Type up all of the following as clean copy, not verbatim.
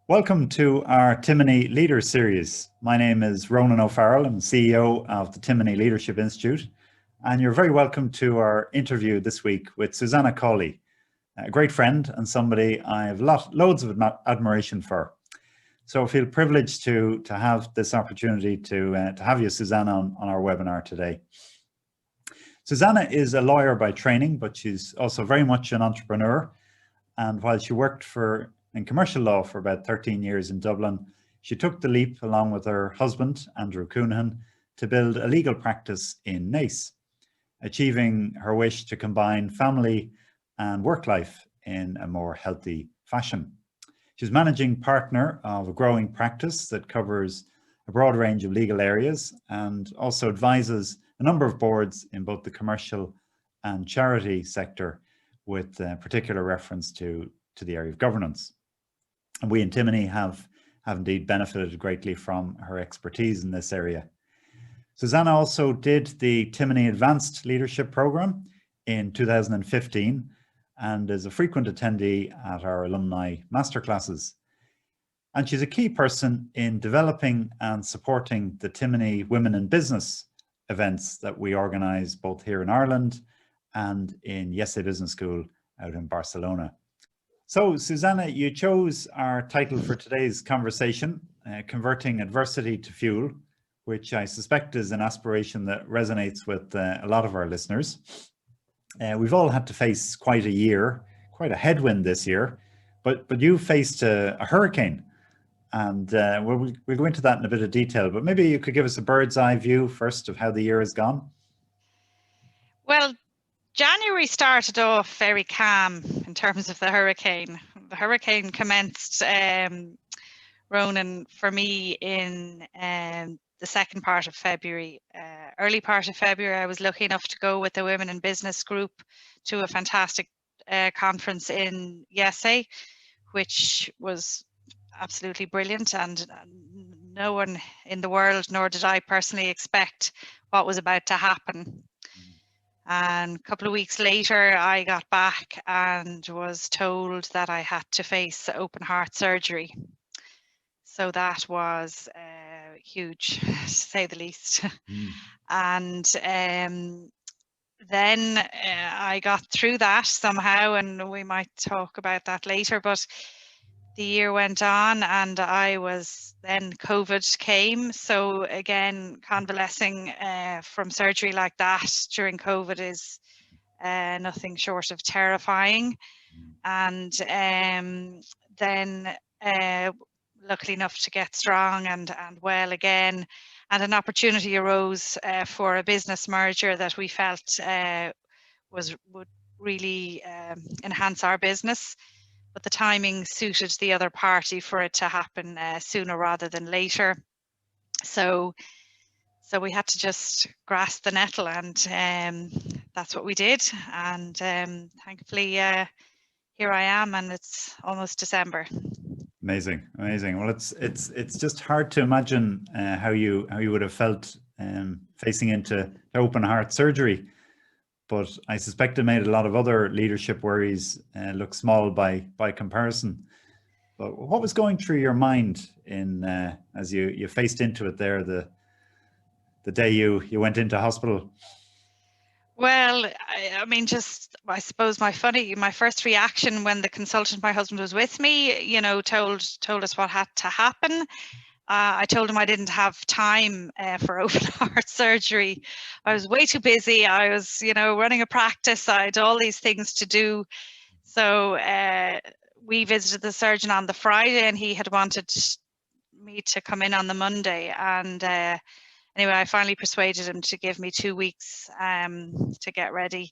Welcome to our Timoney Leader Series. My name is Ronan O'Farrell. I'm CEO of the Timoney Leadership Institute, and you're very welcome to our interview this week with Susanna Cawley, a great friend and somebody I have loads of admiration for. So I feel privileged to have this opportunity to have you, Susanna, on our webinar today. Susanna is a lawyer by training, but she's also very much an entrepreneur. And while she worked in commercial law for about 13 years in Dublin, she took the leap along with her husband, Andrew Coonan, to build a legal practice in Naas, achieving her wish to combine family and work life in a more healthy fashion. She's managing partner of a growing practice that covers a broad range of legal areas and also advises a number of boards in both the commercial and charity sector, with particular reference to the area of governance. And we in Timoney have indeed benefited greatly from her expertise in this area. Susanna also did the Timoney Advanced Leadership Programme in 2015 and is a frequent attendee at our alumni masterclasses. And she's a key person in developing and supporting the Timoney Women in Business events that we organise both here in Ireland and in IESE Business School out in Barcelona. So, Susanna, you chose our title for today's conversation, Converting Adversity to Fuel, which I suspect is an aspiration that resonates with a lot of our listeners. We've all had to face quite a headwind this year, but you faced a hurricane, and we'll go into that in a bit of detail, but maybe you could give us a bird's eye view first of how the year has gone. Well, January started off very calm in terms of the hurricane. The hurricane commenced, Ronan, for me in the second part of February. Early part of February, I was lucky enough to go with the Women in Business group to a fantastic conference in IESE, which was absolutely brilliant, and no one in the world, nor did I personally, expect what was about to happen. And a couple of weeks later, I got back and was told that I had to face open heart surgery. So that was huge, to say the least. And then I got through that somehow, and we might talk about that later. But the year went on, and then COVID came. So again, convalescing from surgery like that during COVID is nothing short of terrifying. And then luckily enough to get strong and well again, and an opportunity arose for a business merger that we felt would really enhance our business. But the timing suited the other party for it to happen sooner rather than later. So we had to just grasp the nettle, and that's what we did. And thankfully, here I am, and it's almost December. Amazing. Well, it's just hard to imagine how you would have felt facing into open heart surgery. But I suspect it made a lot of other leadership worries look small by comparison. But what was going through your mind as you faced into it there the day you went into hospital? Well, I mean, I suppose my first reaction when the consultant, my husband, was with me, told us what had to happen. I told him I didn't have time for open heart surgery. I was way too busy. I was, running a practice. I had all these things to do. So we visited the surgeon on the Friday, and he had wanted me to come in on the Monday. And anyway, I finally persuaded him to give me 2 weeks to get ready.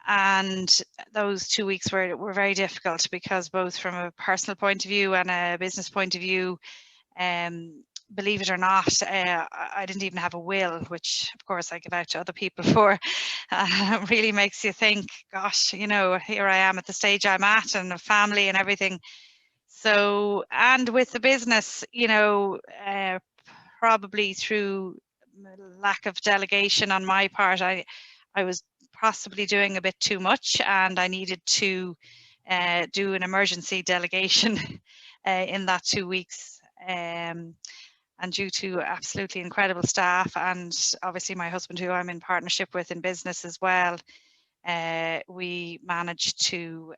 And those 2 weeks were very difficult, because both from a personal point of view and a business point of view, believe it or not, I didn't even have a will, which of course I give out to other people for. Really makes you think, gosh, here I am at the stage I'm at, and a family and everything. So, and with the business, probably through lack of delegation on my part, I was possibly doing a bit too much, and I needed to do an emergency delegation in that 2 weeks. And due to absolutely incredible staff, and obviously my husband, who I'm in partnership with in business as well, we managed to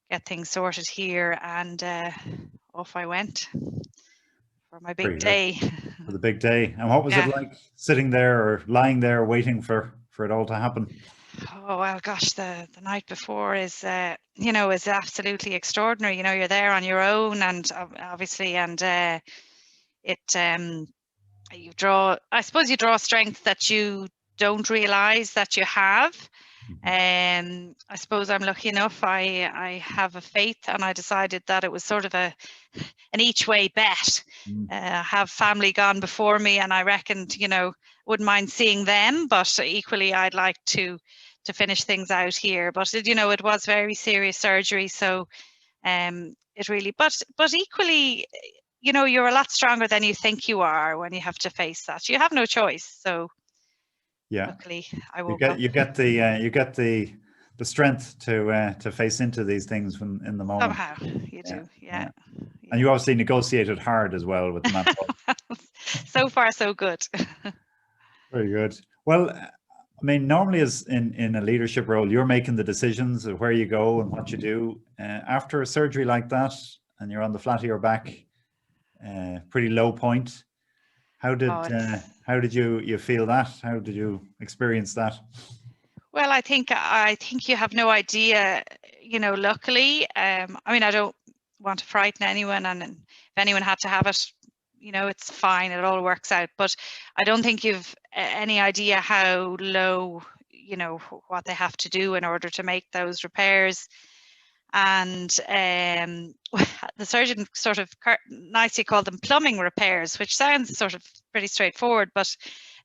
get things sorted here, and off I went for my big day. For the big day. And what was it like sitting there or lying there waiting for it all to happen? Oh, well, gosh, the night before is, you know, is absolutely extraordinary. You know, you're there on your own, and obviously, and you draw, I suppose you draw strength that you don't realize that you have. I suppose I'm lucky enough. I have a faith, and I decided that it was sort of an each way bet. Have family gone before me, and I reckoned, you know, wouldn't mind seeing them, but equally I'd like to finish things out here. But you know, it was very serious surgery, so it really. But equally, you know, you're a lot stronger than you think you are when you have to face that. You have no choice. So yeah, luckily I woke up. You get the strength to face into these things when in the moment. Somehow you do, yeah. And you obviously negotiated hard as well with the man. So far, so good. Very good. Well, I mean, normally as in a leadership role, you're making the decisions of where you go and what you do. After a surgery like that, and you're on the flat of your back, pretty low point. How did you feel that? How did you experience that? Well, I think you have no idea. You know, luckily, I mean, I don't want to frighten anyone, and if anyone had to have it, you know, it's fine. It all works out. But I don't think you've any idea how low, you know, what they have to do in order to make those repairs. And the surgeon sort of nicely called them plumbing repairs, which sounds sort of pretty straightforward, but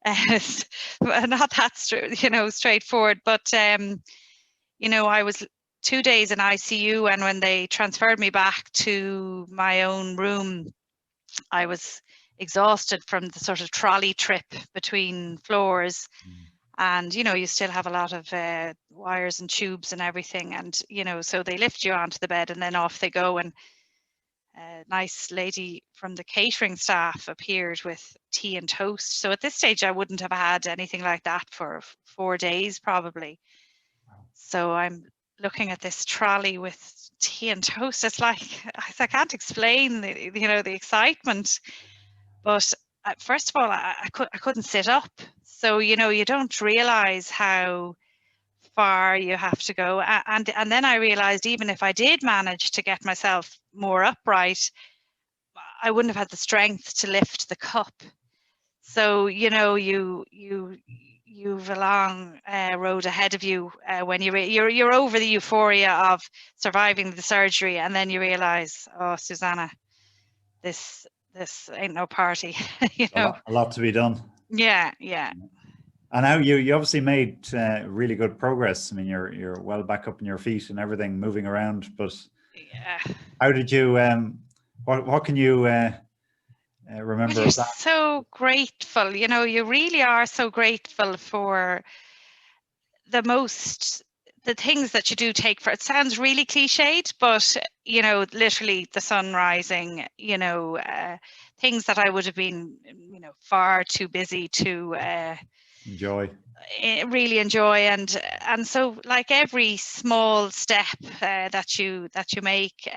not that you know, straightforward. But you know, I was 2 days in ICU, and when they transferred me back to my own room, I was exhausted from the sort of trolley trip between floors. And, you know, you still have a lot of wires and tubes and everything. And, you know, so they lift you onto the bed and then off they go. And a nice lady from the catering staff appeared with tea and toast. So at this stage, I wouldn't have had anything like that for 4 days, probably. So I'm looking at this trolley with tea and toast. It's like, I can't explain the, you know, the excitement. But first of all, I couldn't sit up. So, you know, you don't realize how far you have to go. And then I realized even if I did manage to get myself more upright, I wouldn't have had the strength to lift the cup. So, you know, you've a long road ahead of you when you're over the euphoria of surviving the surgery, and then you realize, oh, Susanna, this ain't no party. You know, a lot to be done. Yeah. And now you obviously made really good progress. I mean, you're well back up on your feet and everything, moving around. But how did you? What can you remember? Well, you're so grateful. You know, you really are so grateful for the things that you do take for. It sounds really cliched, but you know, literally the sun rising. You know, things that I would have been, you know, far too busy to really enjoy. And so, like, every small step that you make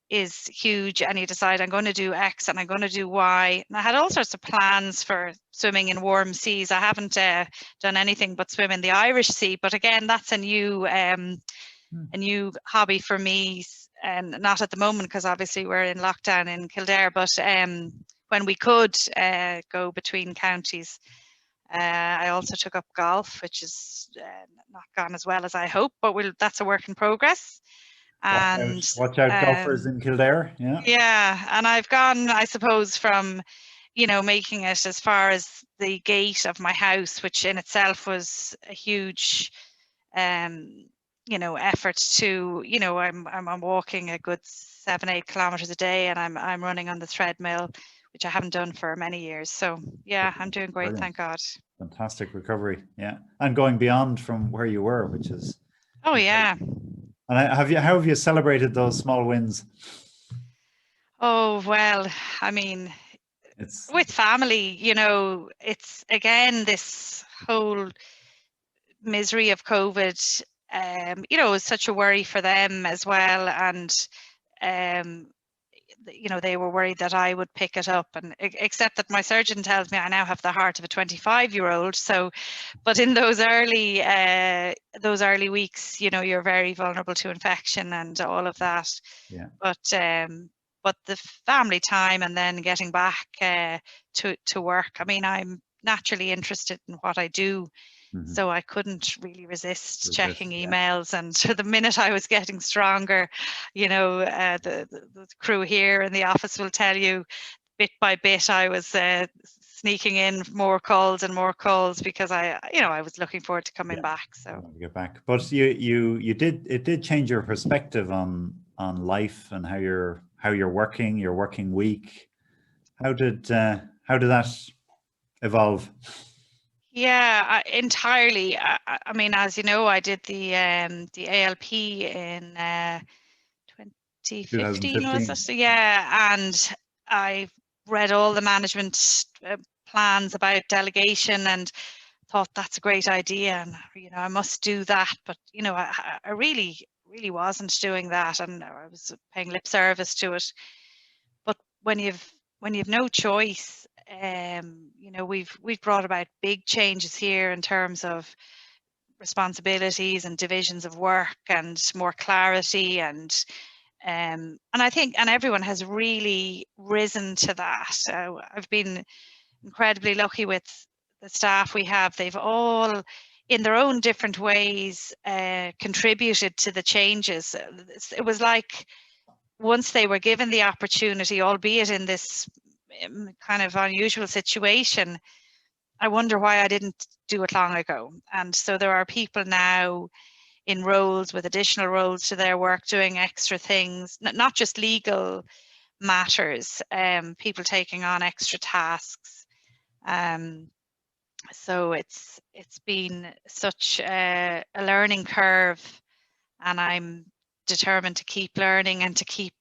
is huge, and you decide, I'm going to do X and I'm going to do Y. And I had all sorts of plans for swimming in warm seas. I haven't done anything but swim in the Irish Sea, but again, that's a new hobby for me, and not at the moment because obviously we're in lockdown in Kildare, but when we could go between counties. I also took up golf, which is not gone as well as I hope, but that's a work in progress. And watch out golfers in Kildare. And I've gone, I suppose, from, you know, making it as far as the gate of my house, which in itself was a huge you know, effort, to, you know, I'm walking a good 7-8 kilometers a day, and I'm running on the treadmill, which I haven't done for many years. So yeah, I'm doing great. Brilliant. Thank God. Fantastic recovery. Yeah. And going beyond from where you were, which is incredible. Yeah. And how have you celebrated those small wins? Oh, well, I mean, It's with family, it's again this whole misery of COVID. It was such a worry for them as well, and um, they were worried that I would pick it up, and except that my surgeon tells me I now have the heart of a 25-year-old. So, but in those early weeks, you're very vulnerable to infection and all of that. yeah. But the family time and then getting back to work. I mean, I'm naturally interested in what I do, Mm-hmm. so I couldn't really resist checking Yeah. emails. And the minute I was getting stronger, the crew here in the office will tell you, bit by bit, I was sneaking in more calls and more calls because I was looking forward to coming back. So get back, but it did change your perspective on life and how you're working, your working week. How did that evolve? yeah, entirely. I mean, as you know, I did the ALP in 2015, was 2015. it? Yeah, and I read all the management plans about delegation and thought that's a great idea, and I must do that. But I really, really wasn't doing that, and I was paying lip service to it. But when you've no choice, we've brought about big changes here in terms of responsibilities and divisions of work and more clarity, and I think everyone has really risen to that. I've been incredibly lucky with the staff we have. They've all, in their own different ways, contributed to the changes. It was like once they were given the opportunity, albeit in this kind of unusual situation, I wonder why I didn't do it long ago. And so there are people now in roles with additional roles to their work doing extra things, not just legal matters, people taking on extra tasks. So it's been such a learning curve, and I'm determined to keep learning and to keep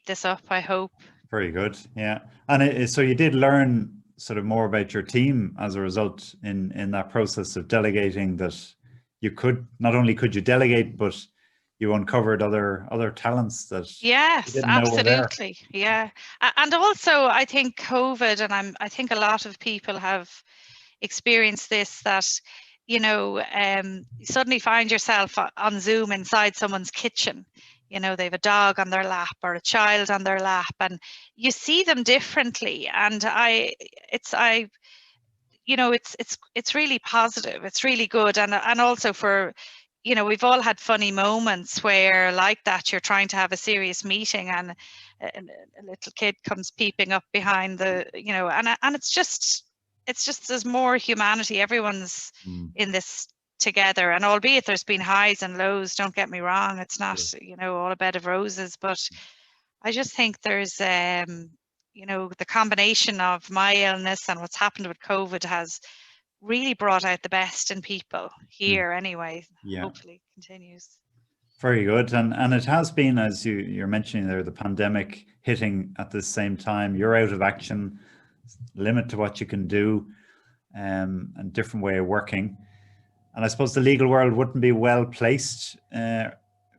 this up, I hope. Very good. Yeah. And so you did learn sort of more about your team as a result in that process of delegating, that you could not only could you delegate, but you uncovered other talents that you Yes, didn't know were there. absolutely. Yeah. And also I think COVID, and I think a lot of people have experienced this, that you suddenly find yourself on Zoom inside someone's kitchen. They have a dog on their lap or a child on their lap, and you see them differently. And it's really positive. It's really good. And also for, we've all had funny moments where, like that, you're trying to have a serious meeting and a little kid comes peeping up behind and it's just there's more humanity. Everyone's in this together, and albeit there's been highs and lows, don't get me wrong, it's not all a bed of roses, but I just think there's the combination of my illness and what's happened with COVID has really brought out the best in people here anyway. Yeah. Hopefully it continues. Very good. And it has been, as you're mentioning there, the pandemic hitting at the same time. You're out of action, limit to what you can do, and different way of working. And I suppose the legal world wouldn't be well placed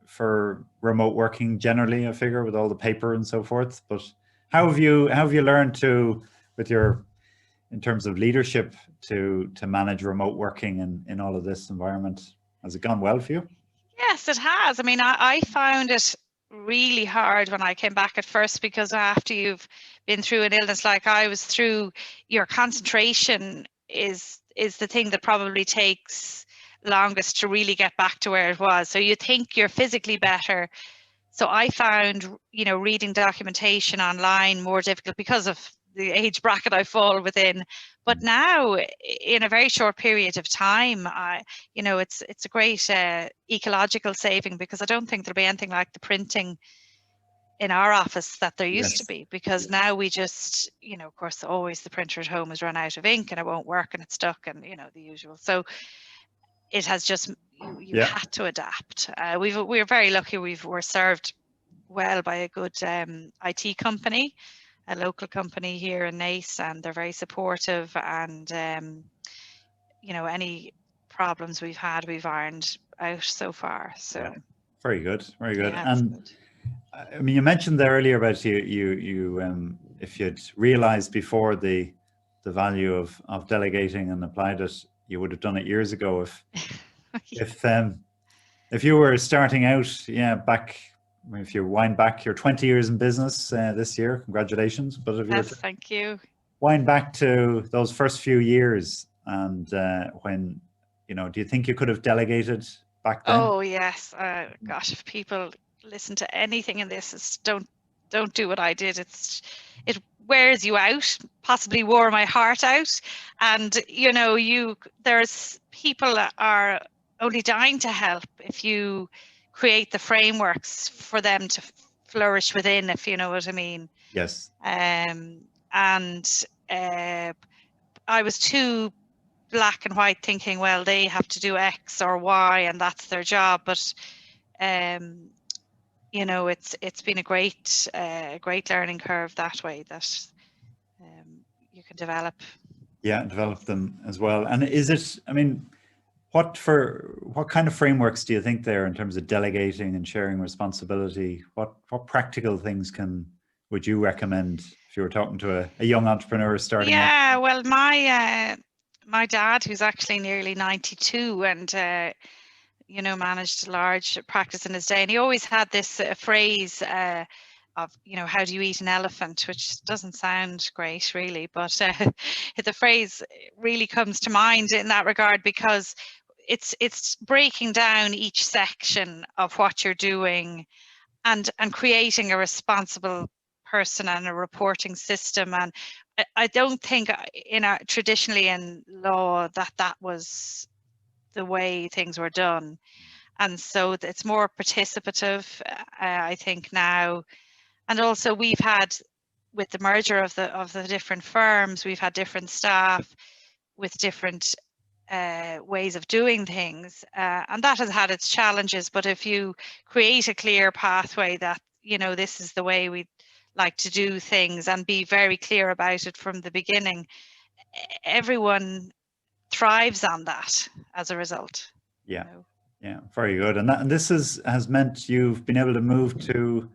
for remote working generally, I figure, with all the paper and so forth. But how have you learned to, in terms of leadership, to manage remote working in all of this environment? Has it gone well for you? Yes, it has. I mean, I found it really hard when I came back at first, because after you've been through an illness like I was through, your concentration is the thing that probably takes longest to really get back to where it was. So you think you're physically better. So I found, reading documentation online more difficult because of the age bracket I fall within. But now, in a very short period of time, it's a great ecological saving, because I don't think there'll be anything like the printing in our office that there used to be, because now we just, of course, always the printer at home has run out of ink and it won't work and it's stuck, and the usual. So it has just, you had to adapt. We're very lucky. We're served well by a good IT company, a local company here in Naas, and they're very supportive. And you know, any problems we've had, we've ironed out so far. So yeah. Very good, very good. Yeah, and good. I mean, you mentioned there earlier about you if you'd realized before the value of delegating and applied it, you would have done it years ago. If you were starting out, back, if you wind back, you're 20 years in business this year, congratulations. But if you Yes, thank you. Wind back to those first few years, and when, do you think you could have delegated back then? Oh yes, gosh, if people listen to anything in this, it's don't do what I did. It wears you out, possibly wore my heart out. And you know, there's people that are only dying to help if you create the frameworks for them to flourish within, if you know what I mean. Yes. And I was too black and white thinking, well, they have to do X or Y and that's their job. But you know, it's been a great learning curve that way, that you can develop. Yeah, develop them as well. And is it, I mean, what kind of frameworks do you think there in terms of delegating and sharing responsibility? What practical things would you recommend if you were talking to a young entrepreneur starting out? Yeah, well, my dad, who's actually nearly 92 and you know, managed a large practice in his day, and he always had this phrase of, you know, how do you eat an elephant, which doesn't sound great really, but the phrase really comes to mind in that regard, because it's breaking down each section of what you're doing and creating a responsible person and a reporting system. And I don't think traditionally in law that was the way things were done. And so it's more participative, I think, now. And also we've had, with the merger of the different firms, we've had different staff with different ways of doing things, and that has had its challenges. But if you create a clear pathway that, you know, this is the way we like to do things, and be very clear about it from the beginning, everyone thrives on that as a result. Yeah. You know? Yeah, very good. And this has meant you've been able to move to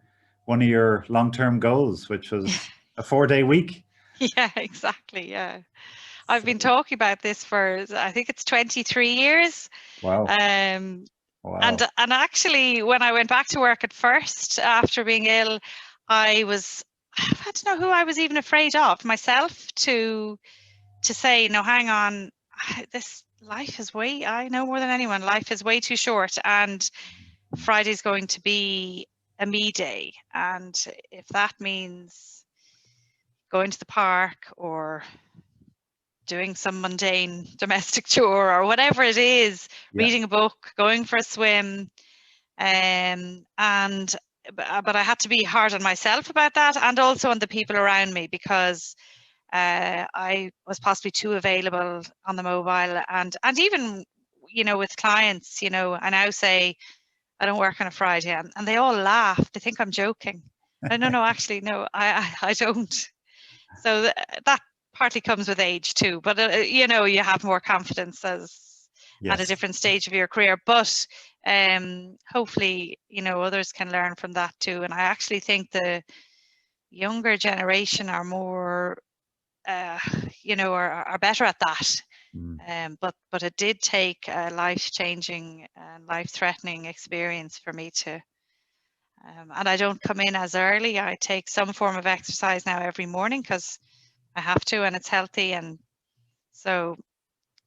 one of your long-term goals, which was a 4-day week. Yeah, exactly. Yeah. I've been talking about this for, I think it's 23 years. Wow. Wow. And actually, when I went back to work at first after being ill, I don't know who I was even afraid of, myself, to say, no, hang on, this life is I know more than anyone, life is way too short, and Friday's going to be a me day. And if that means going to the park or doing some mundane domestic chore or whatever it is, reading a book, going for a swim, but I had to be hard on myself about that, and also on the people around me, because I was possibly too available on the mobile, and even, you know, with clients, you know, I now say I don't work on a Friday, and they all laugh. They think I'm joking. No, actually, no, I don't. So that partly comes with age too, but you know, you have more confidence at a different stage of your career. But hopefully, you know, others can learn from that too. And I actually think the younger generation are more, you know, are better at that. But it did take a life-changing and life-threatening experience for me to. And I don't come in as early. I take some form of exercise now every morning because I have to, and it's healthy, and so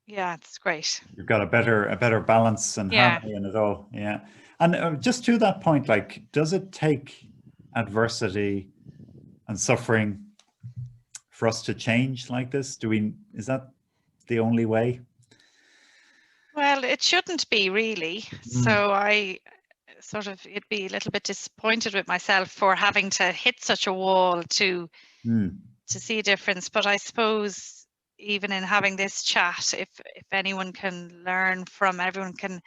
yeah, it's great. You've got a better balance and harmony in it all. Yeah. And just to that point, like, does it take adversity and suffering for us to change like this? Is that the only way? Well, it shouldn't be really. So I it'd be a little bit disappointed with myself for having to hit such a wall to see a difference. But I suppose, even in having this chat, if anyone can learn from, everyone can,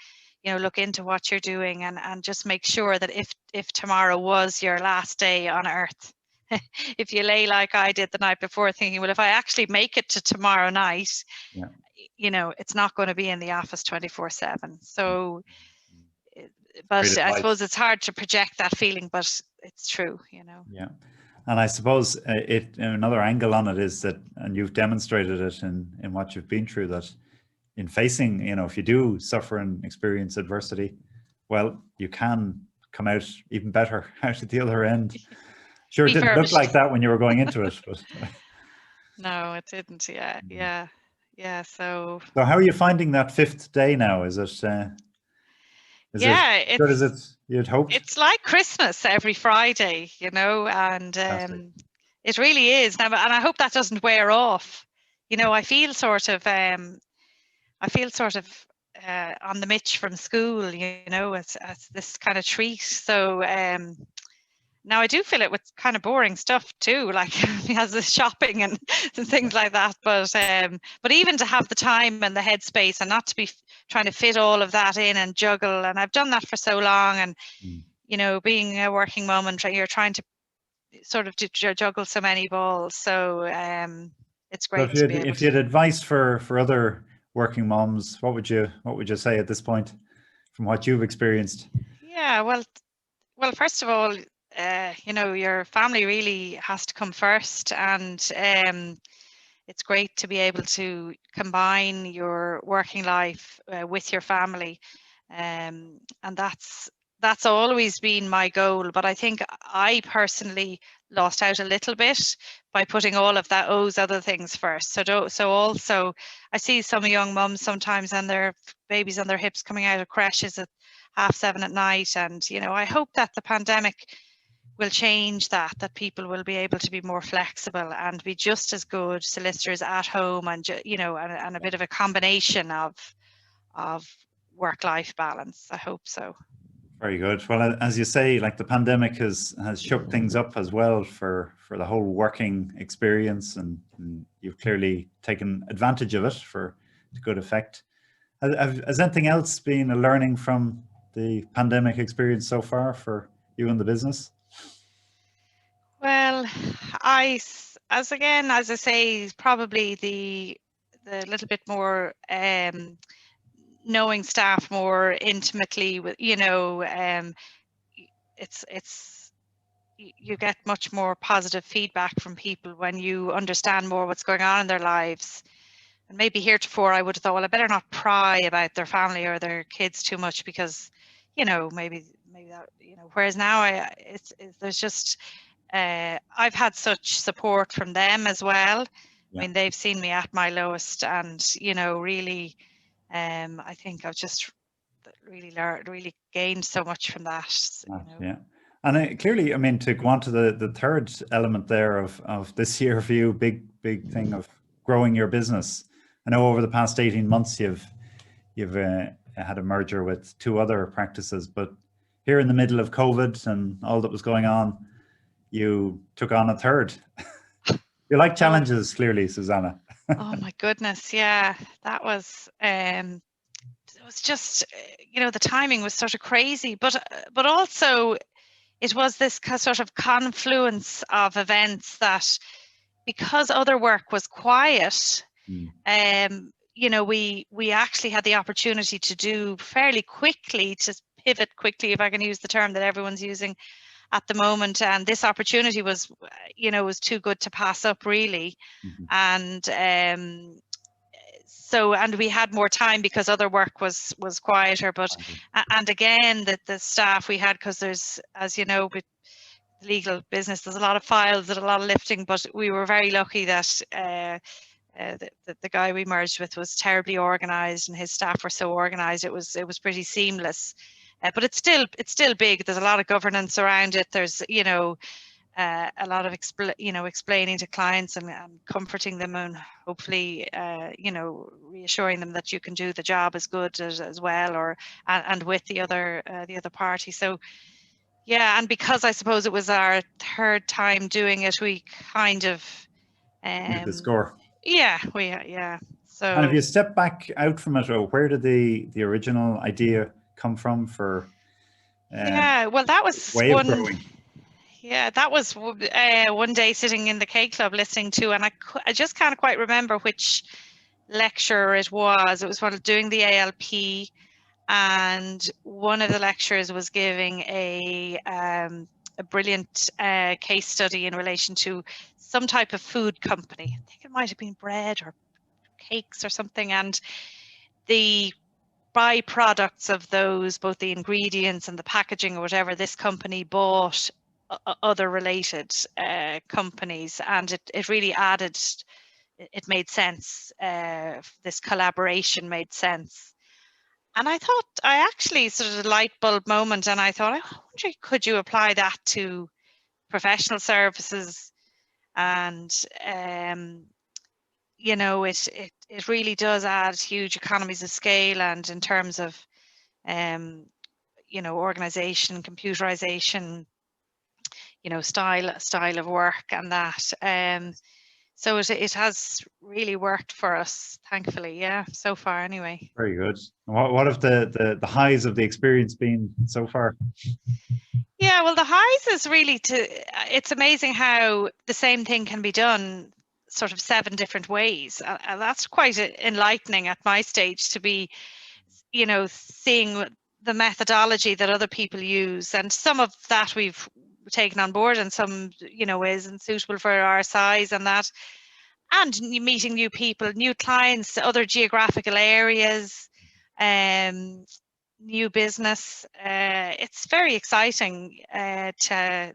you know, look into what you're doing, and just make sure that if tomorrow was your last day on earth, if you lay like I did the night before thinking, well, if I actually make it to tomorrow night, Yeah. you know, it's not going to be in the office 24/7. So, Great but I advice. suppose it's hard to project that feeling, but it's true, you know. Yeah. And I suppose another angle on it is that, and you've demonstrated it in what you've been through, that in facing, you know, if you do suffer and experience adversity, well, you can come out even better out at the other end. Sure, it didn't look like that when you were going into it, but no, it didn't. Yeah. So how are you finding that 5th day now? Is it it's good as you'd hoped? It's like Christmas every Friday, you know, and it really is now. And I hope that doesn't wear off. You know, I feel sort of on the mitch from school. You know, it's this kind of treat. So now I do fill it with kind of boring stuff too, like he has the shopping and things like that. But even to have the time and the headspace, and not to be trying to fit all of that in and juggle. And I've done that for so long, and you know, being a working mum, and you're trying to sort of juggle so many balls. So it's great to be able to. If you had advice for other working moms, what would you say at this point, from what you've experienced? Yeah, well, first of all, you know, your family really has to come first, and it's great to be able to combine your working life with your family, and that's always been my goal. But I think I personally lost out a little bit by putting all of those other things first. So also, I see some young mums sometimes and their babies on their hips coming out of creches at 7:30 at night, and you know, I hope that the pandemic will change that people will be able to be more flexible and be just as good solicitors at home, and you know, and a bit of a combination of work-life balance. I hope so. Very good. Well, as you say, like the pandemic has shook things up as well for the whole working experience, and you've clearly taken advantage of it to good effect. Has anything else been a learning from the pandemic experience so far for you and the business? Well, as I say, probably the little bit more knowing staff more intimately, with, you know, it's you get much more positive feedback from people when you understand more what's going on in their lives. And maybe heretofore I would have thought, well, I better not pry about their family or their kids too much, because, you know, maybe that, you know, whereas now there's just I've had such support from them as well. Yeah. I mean, they've seen me at my lowest, and you know, really, I think I've just really learned, really gained so much from that. You know? Yeah. And clearly, I mean, to go on to the third element there of this year for you, big thing of growing your business. I know over the past 18 months you've had a merger with 2 other practices, but here in the middle of COVID and all that was going on, you took on a third. You like challenges, clearly, Susanna. Oh my goodness, yeah, that was it was just, you know, the timing was sort of crazy, but also it was this sort of confluence of events that, because other work was quiet, you know, we actually had the opportunity to do fairly quickly, to pivot quickly, if I can use the term that everyone's using at the moment. And this opportunity was, you know, was too good to pass up, really. And and we had more time because other work was quieter. But and again, the staff we had, because there's, as you know, with legal business, there's a lot of files and a lot of lifting, but we were very lucky that the guy we merged with was terribly organized, and his staff were so organized, it was pretty seamless. But it's still big. There's a lot of governance around it. There's, you know, a lot of explaining to clients and comforting them, and hopefully you know, reassuring them that you can do the job as good as well, or and with the other party. So yeah, and because I suppose it was our third time doing it, we kind of the score. Yeah, yeah. So, And if you step back out from it, where did the original idea come from for yeah, well, that was way of one. growing? Yeah, that was one day sitting in the K Club listening to, and I just can't quite remember which lecture it was. It was while doing the ALP, and one of the lecturers was giving a brilliant case study in relation to some type of food company. I think it might have been bread or cakes or something, and the byproducts of those, both the ingredients and the packaging or whatever, this company bought other related companies, and it really added, it made sense. This collaboration made sense. And I thought, I actually sort of a light bulb moment, and I thought, I wonder, could you apply that to professional services? And you know, it really does add huge economies of scale, and in terms of you know, organization, computerization, you know, style of work, and that. So it has really worked for us, thankfully. Yeah, so far anyway. Very good. What have the highs of the experience been so far? Yeah, well, the highs is really it's amazing how the same thing can be done sort of 7 different ways. And that's quite enlightening at my stage to be, you know, seeing the methodology that other people use. And some of that we've taken on board, and some, you know, isn't suitable for our size and that. And meeting new people, new clients, other geographical areas, um, new business. It's very exciting to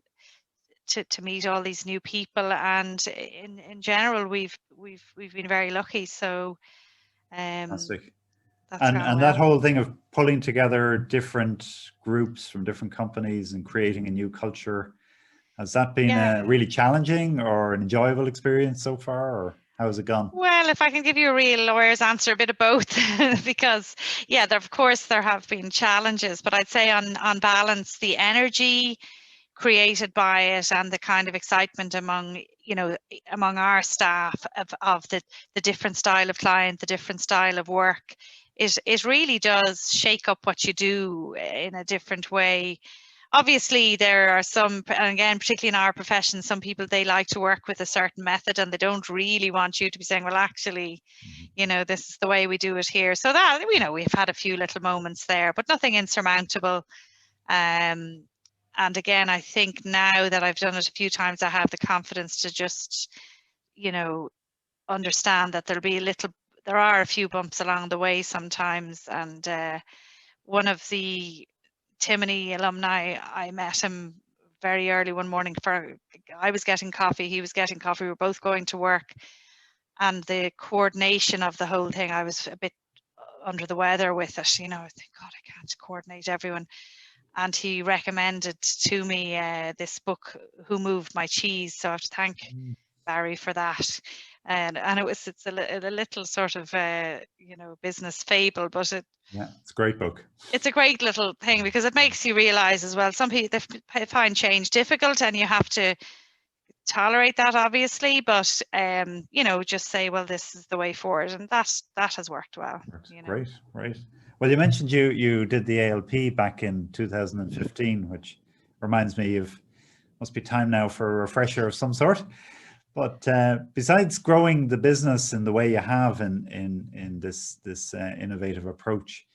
meet all these new people, and in general, we've been very lucky. So Fantastic. that's gone And that well. whole thing of pulling together different groups from different companies and creating a new culture, has that been Yeah. a really challenging or an enjoyable experience so far, or how has it gone? Well, if I can give you a real lawyer's answer, a bit of both, because yeah, of course there have been challenges, but I'd say on balance, the energy created by it and the kind of excitement among, you know, among our staff of the different style of client, the different style of work, it really does shake up what you do in a different way. Obviously, there are some, and again, particularly in our profession, some people, they like to work with a certain method, and they don't really want you to be saying, well, actually, you know, this is the way we do it here. So that, you know, we've had a few little moments there, but nothing insurmountable. Um, and again, I think now that I've done it a few times, I have the confidence to just, you know, understand that there are a few bumps along the way sometimes. And one of the Timoney alumni, I met him very early one morning. I was getting coffee, he was getting coffee, we were both going to work, and the coordination of the whole thing, I was a bit under the weather with it. You know, I think, God, I can't coordinate everyone. And he recommended to me this book, Who Moved My Cheese. So I have to thank Barry for that. And it's a little sort of you know, business fable, but Yeah, it's a great book. it's a great little thing, because it makes you realize as well, some people, they find change difficult, and you have to tolerate that, obviously, but you know, just say, well, this is the way forward, and that has worked well, you know. Great, right. Well, you mentioned you did the ALP back in 2015, which reminds me of, must be time now for a refresher of some sort. But besides growing the business in the way you have in this innovative approach,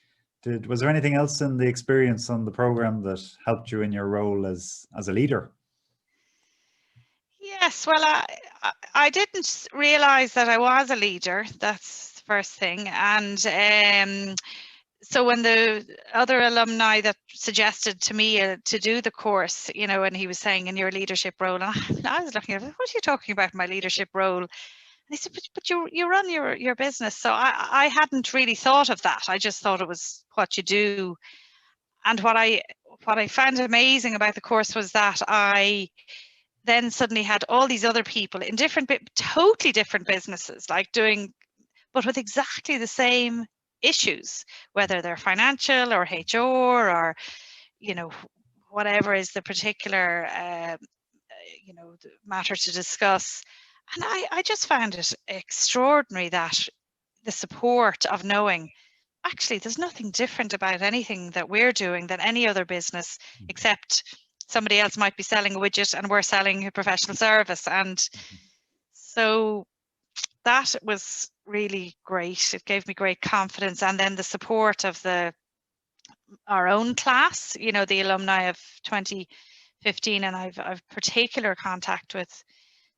was there anything else in the experience on the program that helped you in your role as a leader? Yes, well, I didn't realize that I was a leader. That's the first thing. And so when the other alumni that suggested to me to do the course, you know, and he was saying, in your leadership role, and I was looking at it, what are you talking about, my leadership role? And he said, but you run your business. So I hadn't really thought of that. I just thought it was what you do. And what I found amazing about the course was that I then suddenly had all these other people in totally different businesses, like doing, but with exactly the same issues, whether they're financial or HR or, you know, whatever is the particular, you know, matter to discuss. And I just found it extraordinary that the support of knowing actually there's nothing different about anything that we're doing than any other business, except somebody else might be selling a widget and we're selling a professional service. And so that was really great. It gave me great confidence. And then the support of our own class, you know, the alumni of 2015, and I've particular contact with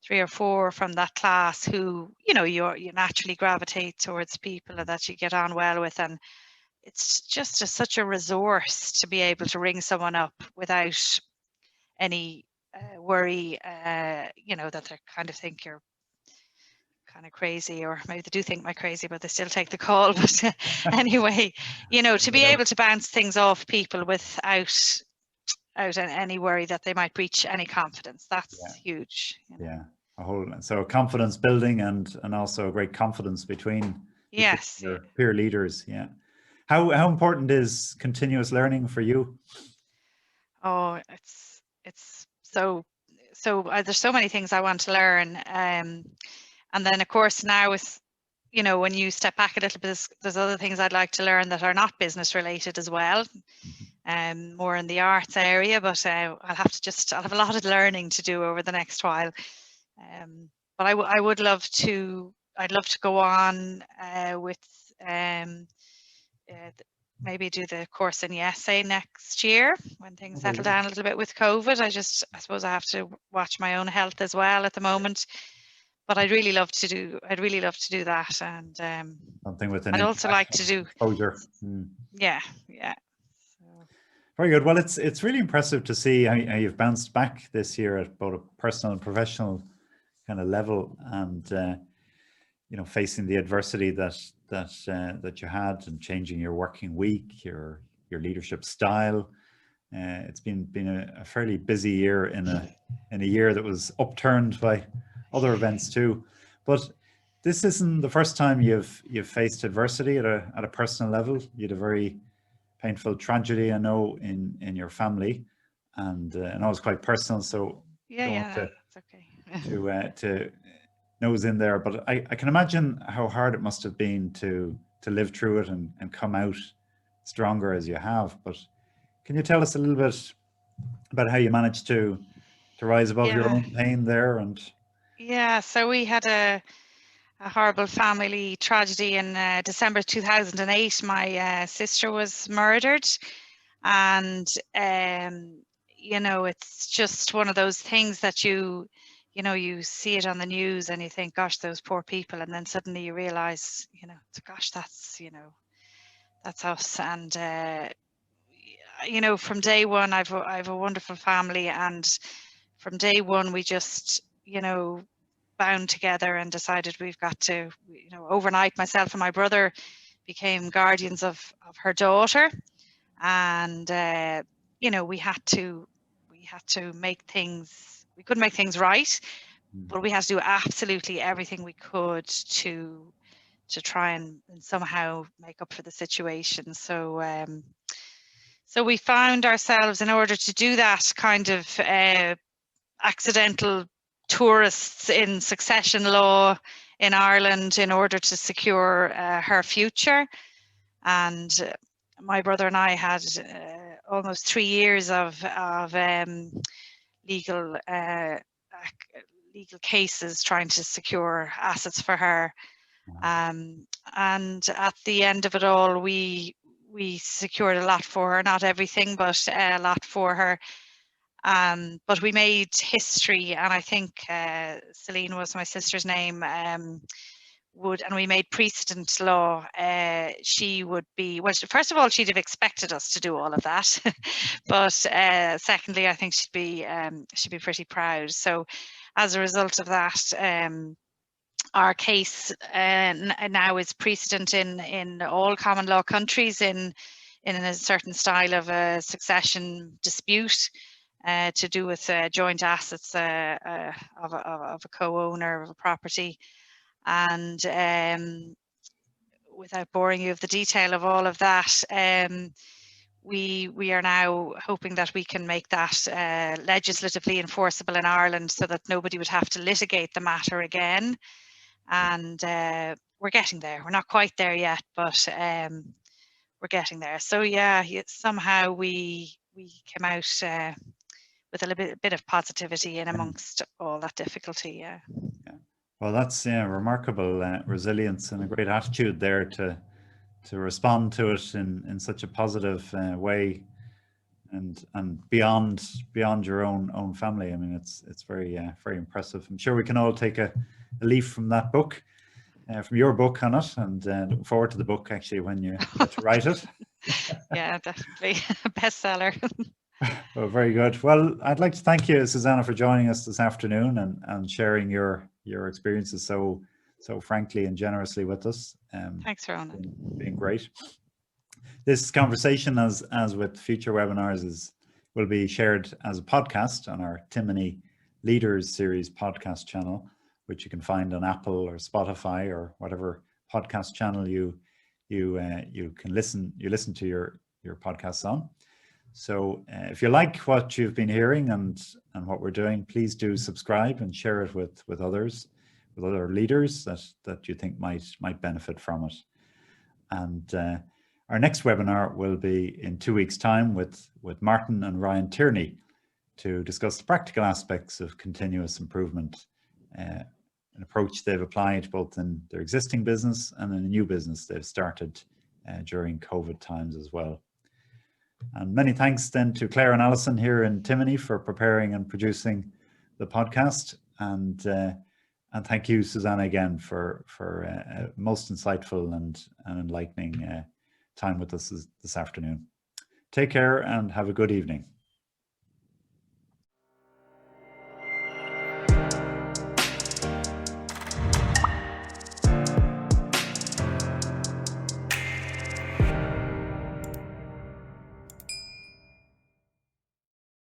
3 or 4 from that class who, you know, you naturally gravitate towards people that you get on well with, and it's just such a resource to be able to ring someone up without any worry, you know, that they kind of think you're kind of crazy, or maybe they do think I'm crazy, but they still take the call. But anyway, you know, to be able to bounce things off people without any worry that they might breach any confidence, that's huge. You know? Yeah, so confidence building and also great confidence between your peer leaders. Yeah. How important is continuous learning for you? Oh, it's so there's so many things I want to learn, and then of course now with, you know, when you step back a little bit, there's other things I'd like to learn that are not business related as well, more in the arts area, but I'll have a lot of learning to do over the next while. But I'd love to go on with maybe do the course in IESE next year when things settle down a little bit with COVID. I suppose I have to watch my own health as well at the moment. But I'd really love to do that, and something with an I'd also like to do exposure. Yeah. Very good. Well, it's really impressive to see how you've bounced back this year at both a personal and professional kind of level, and you know, facing the adversity that you had, and changing your working week, your leadership style. It's been a fairly busy year in a year that was upturned by other events too. But this isn't the first time you've faced adversity at a personal level. You had a very painful tragedy, I know, in your family, and I know it's quite personal, so it's okay. to nose in there. But I can imagine how hard it must have been to live through it and come out stronger as you have. But can you tell us a little bit about how you managed to rise above your own pain there? And so we had a horrible family tragedy in December 2008. My sister was murdered, and you know, it's just one of those things that you know, you see it on the news and you think, gosh, those poor people, and then suddenly you realize, you know, gosh, that's, you know, that's us. And you know, from day one, I've a wonderful family, and from day one we just, you know, bound together and decided we've got to, you know, overnight myself and my brother became guardians of her daughter, and you know, we had to make things, we couldn't make things right, but we had to do absolutely everything we could to try and somehow make up for the situation. So so we found ourselves, in order to do that, kind of accidental tourists in succession law in Ireland in order to secure her future. And my brother and I had almost 3 years of legal cases trying to secure assets for her. And at the end of it all, we secured a lot for her, not everything, but a lot for her. But we made history, and I think Celine was my sister's name, and we made precedent law. She would be, well, first of all, she'd have expected us to do all of that, but secondly, I think she'd be pretty proud. So as a result of that, our case now is precedent in all common law countries in a certain style of a succession dispute to do with joint assets of a co-owner of a property. And without boring you with the detail of all of that, we are now hoping that we can make that legislatively enforceable in Ireland so that nobody would have to litigate the matter again. And we're getting there. We're not quite there yet, but we're getting there. So yeah, somehow we came out with a little bit of positivity in amongst all that difficulty. Yeah. Well, that's remarkable resilience and a great attitude there to respond to it in such a positive way, and beyond your own family. I mean, it's very very impressive. I'm sure we can all take a leaf from that book, from your book on it, and look forward to the book actually when you get to write it. Yeah, definitely a bestseller. Well, very good. Well, I'd like to thank you, Susanna, for joining us this afternoon and sharing your experiences so frankly and generously with us. Thanks, Ronan. Being great. This conversation, as with future webinars, will be shared as a podcast on our Timoney Leaders Series podcast channel, which you can find on Apple or Spotify or whatever podcast channel you can listen to your podcasts on. So if you like what you've been hearing and what we're doing, please do subscribe and share it with others, with other leaders that you think might benefit from it. And our next webinar will be in 2 weeks' time with Martin and Ryan Tierney to discuss the practical aspects of continuous improvement, an approach they've applied both in their existing business and in a new business they've started during COVID times as well. And many thanks then to Claire and Alison here in Timoney for preparing and producing the podcast. And thank you, Susanna, again for most insightful and enlightening time with us this afternoon. Take care and have a good evening.